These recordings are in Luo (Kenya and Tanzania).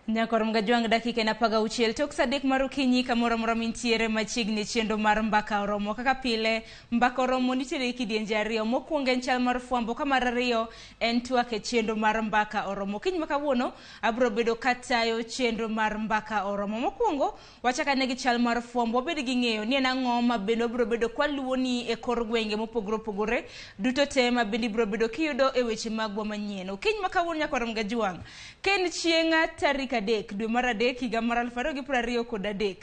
Nyakor mga juang dakika na pagauchiel tok sadek marukinyi kamora mora mintiere machigni chendo mar mbaka oromo kaka pile mbaka oromo nitiere kidienje ariyo mokwongo en chal mar fwambo ka mar ariyo en twak e chendo mar mbaka oromo. Kiny ma kawuono abro bedo katayo chendo mar mbaka oromo. Mokwongo wachaka negi chal mar fwambo wabed gi ng'eyo ni en ang'o ma bende bro bedo kwaluoni e kor gwenge mopogore opogore duto te ma bende bro bedo kiyudo e weche magwa manyien. Kiny ma kawuono nyakor mga juang ken chienga tarik adek dwe mar adek higa mar 2023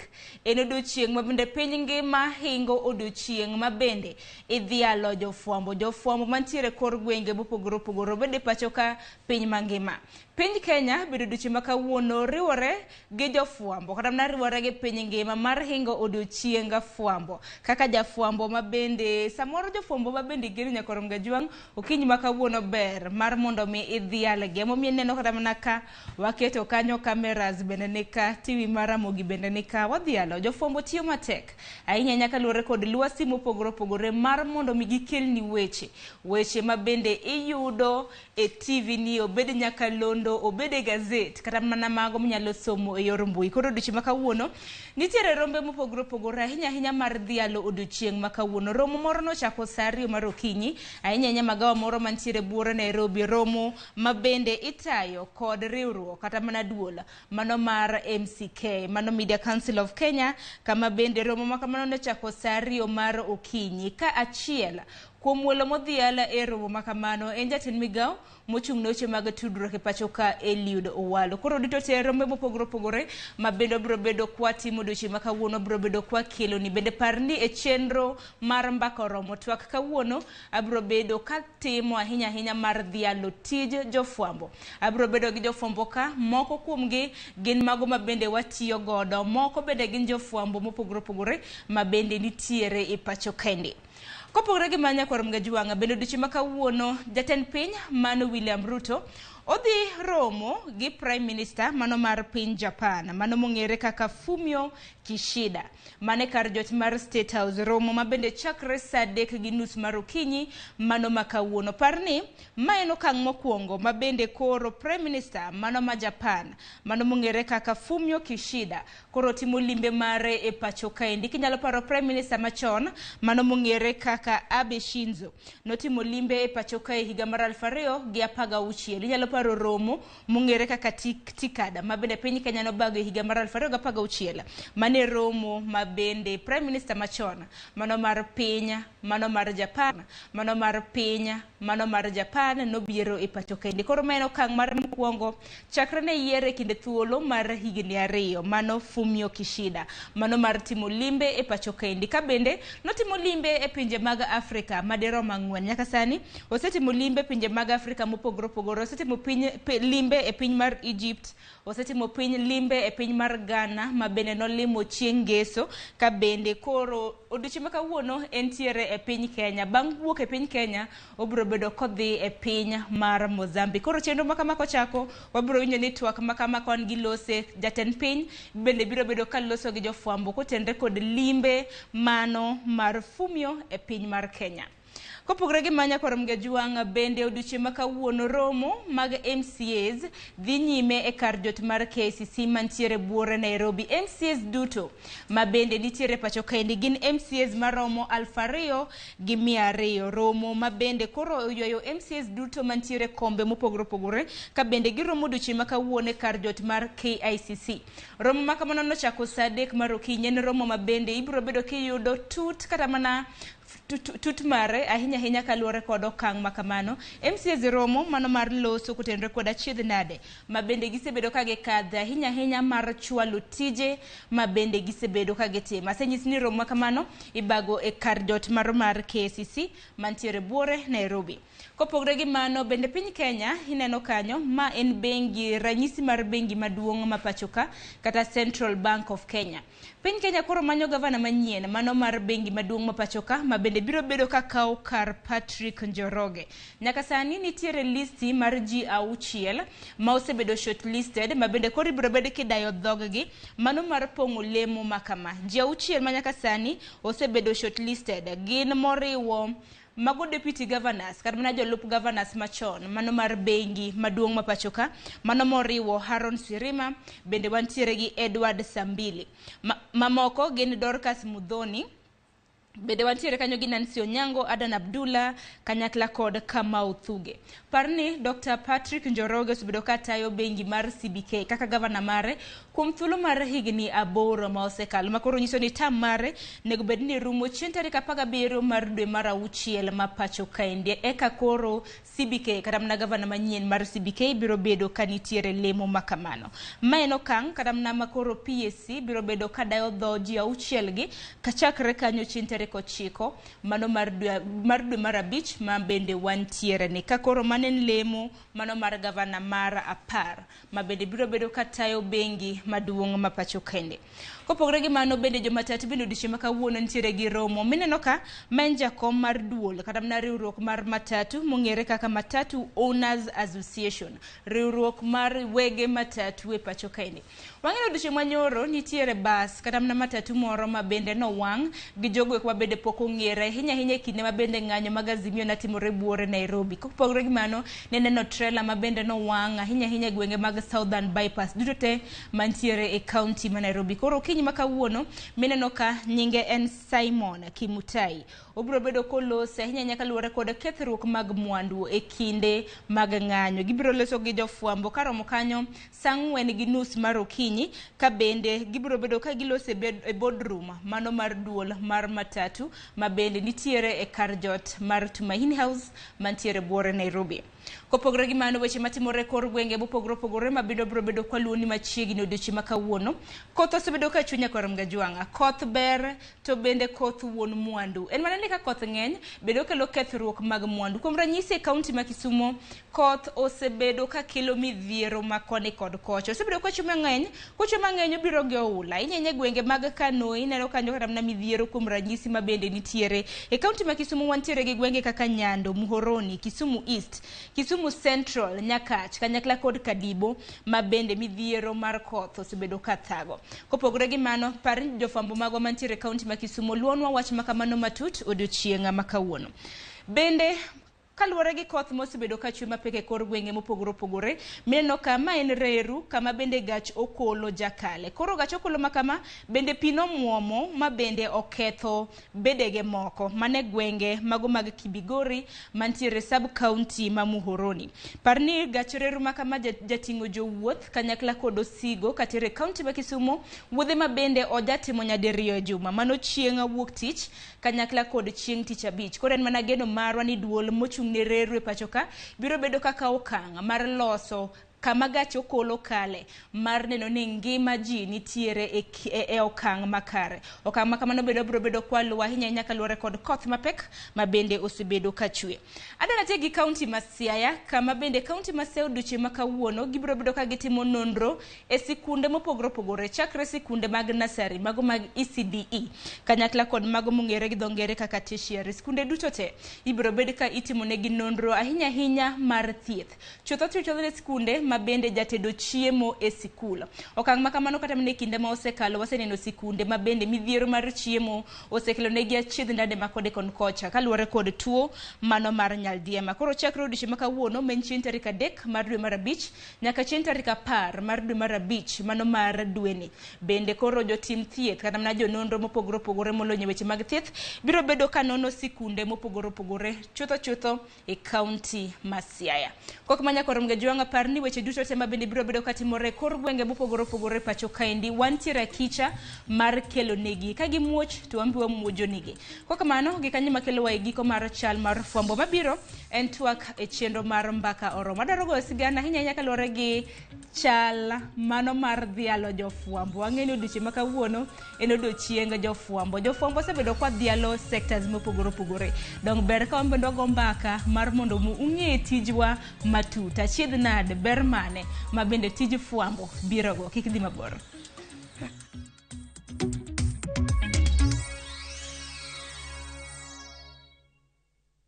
en odiochieng' ma bende piny ngima hingo odiochieng' ma bende idhialo jofwambo mantiere kor gwenge mopogore opogore bende pacho ka piny mangima. Piny Kenya bedo odiochieng' ma kawuono riwore gi jofwambo kata mana riwore gi piny ngima mar hingo odiochieng' fwambo kaka jafwambo ma bende samoro jofwambo ma bende gero nyakor mga juang okinyi ma kawuono ber mar mondo mi idhialgi emomiyo neno kata mana ka waketo kanyo kameras bende nika TV mara mogi bende nika wadhialo jofwambo tiyo matek ahinya nyaka luore kod lwasi mopogore opogore mar mondo mi gikelni weche ma bende iyudo e TV ni obed nyaka londo obede gazet kata mana mago mnyalo somo e yor mbui. Koro odiochieng' ma kawuono nitiere rombe mopogore opogore ahinya mar dhialo odiochieng' ma kawuono. Romo moro nochako saa 2 mar okinyi ahinya magawa moro mantiere buore Nairobi, romo ma bende itayo kod riwruok kata mana duola mano mar MCK mano Media Council of Kenya kama bende romo makamano nochako saa 2 mar okinyi ka achiel kuom welo modhiala e romo makamano en jatend migao mochung' noche mag tudruok e pacho ka Eliud Owalo. Koro dito te rombe mopogore opogore ma bende bro bedo kwa timo odiochieng' ma kawuono bro bedo kwa kelo ni bende parni e chenro mar mbaka oromo twak kawuono abro bedo ka timo ahinya mar dhialo tij jofwambo. Abro bedo gi jofwambo ka moko kuomgi gin mago ma bende watiyo godo, moko bende gin jofwambo mopogore opogore ma bende nitiere e pacho kendi. Kopogore gi manya kor mga juanga bende odiochieng' ma kawuono jatend piny mano William Ruto odhi romo gi Prime Minister mano mar piny Japan mano mong'ere kaka Fumio Kishida mane kar jot mar State House, romo ma bende chakre saa 3:30 mar okinyi mano ma kawuono. Parni ma en okang' mokwongo ma bende koro Prime Minister mano ma Japan mano mong'ere kaka Fumio Kishida koro timo limbe mare e pacho kaendi. Kinyalo paro Prime Minister machon mano mong'ere kaka Abe Shinzo notimo limbe e pacho kae higa mar 2016. Inyalo paro romo mong'ere kaka Tikada ma bende piny Kenya nobago e higa mar 2016 mane romo ma bende Prime Minister machon mano mar piny mano mar Japan nobiero e pacho kendi. Koro meno kang' mar mokwongo chakre ne yiere kinde thuolo mar higni 2 mano Fumio Kishida mano mar timo limbe e pacho kendi ka bende notimo limbe e pinje mag Afrika madirom 4 nyaka sani osetimo limbe pinje mag Afrika mopogore opogore. Osetimo limbe e piny mar Egypt, osetimo limbe e piny mar Ghana ma bende nolimo chieng' ngeso ka bende koro odiochieng' ma kawuono entiere e piny Kenya. Bang' wuok e piny Kenya obro bedo kodhi e piny mar Mozambique. Koro chenro makama kochako wabro winjo ni twak makama kon gilose jatend piny bende biro bedo kaloso gi jofwambo kotenre kod limbe mano mar Fumio e piny mar Kenya. Kopogore gi manya kor mga juang bende odiochieng' ma kawuono romo mag MCAs dhi nyime e kar jot mar KCC mantiere buore Nairobi. MCAs duto ma bende nitiere pacho kaendi gin MCAs maromo 2,200. Romo ma bende koro oywayo MCAs duto mantiere kombe mopogore opogore ka bende giromo odiochieng' ma kawuono e kar jot mar KICC. Romo ma kamano nochako saa 3 mar okinyi en romo ma bende ibro bedo kiyudo tut kata mana tut mare ahinya kaluore kod okang' makamano. MCAs romo mano mar loso kotenre kod achiedh nade ma bende gisebedo ka gikadhe ahinya mar chwalo tije ma bende gisebedo ka gitimo. Asenyis ni romo makamano ibago e kar jot mar KCC mantiere buore Nairobi. Kopogore gi mano bende piny Kenya ineno kanyo ma en bengi ranyisi mar bengi maduong' ma pachoka kata Central Bank of Kenya. Piny Kenya koro manyo gavana manyien mano mar bengi maduong' ma pachoka ma bende biro bedo ka kaw kar Patrick Njoroge. Nyaka sani nitiere listi mar ji 6 ma osebedo shortlisted ma bende koro biro bedo kidayo dhoggi mano mar pong'o lemo makama. Ji 6 ma nyaka sani osebedo shortlisted gin moriwo mago deputy governors kata mana jolup governors machon, mano mar bengi maduong' ma pachoka, mano moriwo Haron Sirima, bende wantiere gi Edward Sambili. Mamoko gin Dorcas Mudhoni, bende wantiere kanyo gi Nancy Onyango, Adan Abdullah, kanyakla kod Kamau Thuge. Parni Dr. Patrick Njoroge osebedo ka tayo bengi mar CBK kaka gavana mare kuom thuolo mar higni 8 ma osekalo, makoro nyiso ni tam mare nego bed ni rumo chieng' tarik 17 mar dwe mar 6 ma pacho kaendi. Eka koro CBK kata mana gavana manyien mar CBK biro bedo kanitiere lemo makamano. Ma en okang' kata mana makoro PSC biro bedo kadayo dho ji 6 gi kachakre kanyo chieng' tarik 9 mano mar dwe mar 5 ma bende wantiere ni kakoro manen lemo mano mar gavana mar 10 ma bende biro bedo katayo bengi maduong' ma pacho kende. Kopogre gi mano bende jomatatu bende odiochieng' ma kawuono nitiere gi romo mineno ka men jakom mar duol kata mana riwruok mar matatu mong'ere kaka Matatu Owners Association, riwruok mar wege matatu e pacho kende. Wang'eyo odiochieng' manyoro nitiere bas kata mana matatu moro ma bende no wang' gi jogo ma bende pok ong'ere ahinya kinde ma bende ng'anyo mag Azimio natimore buore Nairobi. Kopogre gi mano neneno trailer ma bende no wang' ahinya gwenge mag Southern Bypass duto te mantiere e county ma Nairobi. Koro kinyi ma kawuono mineno ka nyinge en Simon Kimutai. Obiro bedo kolose ahinya nyaka luwore kod kethruok mag mwandu e kinde mag ng'anyo. Gibiro loso gi jofwambo karomo kanyo saa 4:30 mar okinyi, ka bende gibiro bedo ka gilose e boardroom mano mar duol mar matatu ma bende nitiere e kar jot mar Tumaini House mantiere buore Nairobi. Kopogre gi mano weche matimore kor gwenge bopogore ma biro bedo kwaluoni machiegni odiochieng' ma kawuono. Koth osebedo ka chunya korom gajwang'a. Koth ber to bende koth wuon mwandu. En mana ni ka koth ng'eny bedo kelo kethruok mag mwandu. Kuom ranyisi e kaunti ma Kisumo, koth osebedo ka kelo midhiero ma koni kod kocha. Osebedo ka chuma ng'eny, kocha mang'eny obiro gi oula. Inyenye gwenge mag Kano ineno kanyo kata na midhiero kuom ranyisi ma bende nitiere. E kaunti ma Kisumo wantiere gi gwenge kaka Nyando, Muhoroni, Kisumu East, Kisumu Central, Nyakach, kanyakla kod Kadibo ma bende midhiero mar koth osebedo ka thago. Kopogre gi mano, pari jofwambo magwa mantiere kaunti ma Kisumo luonwa wach makamano matut odiochieng' ma kawuono. Bende kaluwore gi koth mosebedo ka chwe mapek e kor gwenge mopogore, mineno kama en reru kama bende gach okolo jakale. Koro gach okolo makama bende pino muomo ma bende oketho bedege moko mane gwenge mago mag Kibigori mantiere sub county ma Muhoroni. Parni gach reru makama jating'o jowuoth kanyakla kod osigo katere county ma Kisumo, wuodhe ma bende ojatimo nyadiriyo e juma, mano chieng' wuok tich kanyakla kod chieng' tich abich. Koro en mana geno marwa ni duol mochung' ne reru e pachoka biro bedo kaka okang' mar loso kama gach okolo kale mar neno ni ngima ji nitiere e okang' makare. Okang' makamano biro bedo kwaluwa ahinya nyaka luwore kod koth mapek ma bende osebedo ka chwe. Adana tie gi kaunti ma Siaya, kama bende kaunti ma Siaya odiochieng' ma kawuono gibiro bedo ka gitimo nonro e sikunde mopogore chakre sikunde mag nasari, mago mag ECDE, kanyakla kod mago mong'ere gi dho ngere kaka tertiary. Sikunde duto te ibiro bedo ka itimo negi nonro ahinya mar thieth. Chutho ne sikunde ma bende jatedo chiemo e sikul. Okang' makamano kata mne kinde ma osekalo waseneno sikunde ma bende midhiero mar chiemo osekelo negi achiedh ndade makode kon kocha kaluwore kod tuo mano mar nyaldiema. Koro chakre odiochieng' ma kawuono men chieng' tarik 3 mar dwe mar 5 nyaka chieng' tarik 10 mar dwe mar 5 mano mar dweni. Bende koro jotim thieth kata mna jononro mopogore molonyo weche mag thieth biro bedo ka nono sikunde mopogore chutho e kaunti ma Siaya. Kok manya korom gajwanga parni weche duto tema bende biro bedo katimore kor gwenge mopogore pacho kaendi. Wantiere kicha mar kelo negi ka gimuoch to ambiwa muojo nigi. Kwa kamano gikanyi makelo wa giko mar chal mar fwambo mabiro en twak e chenro mar mbaka oromo. Adarogo sigana hinya nyaka lore gi chal mano mar dhialo jofwambo. Wang'eni odiochieng' ma kawuono en odiochieng' jofwambo. Jofwambo osebedo kwa dhialo sectors mopogore. Dong ber ka wambendo go mbaka mar mondo mu ung'e tijwa matut. Achiedh nade ber mane ma bende tij fwambo biro go. Kik dhi mabor.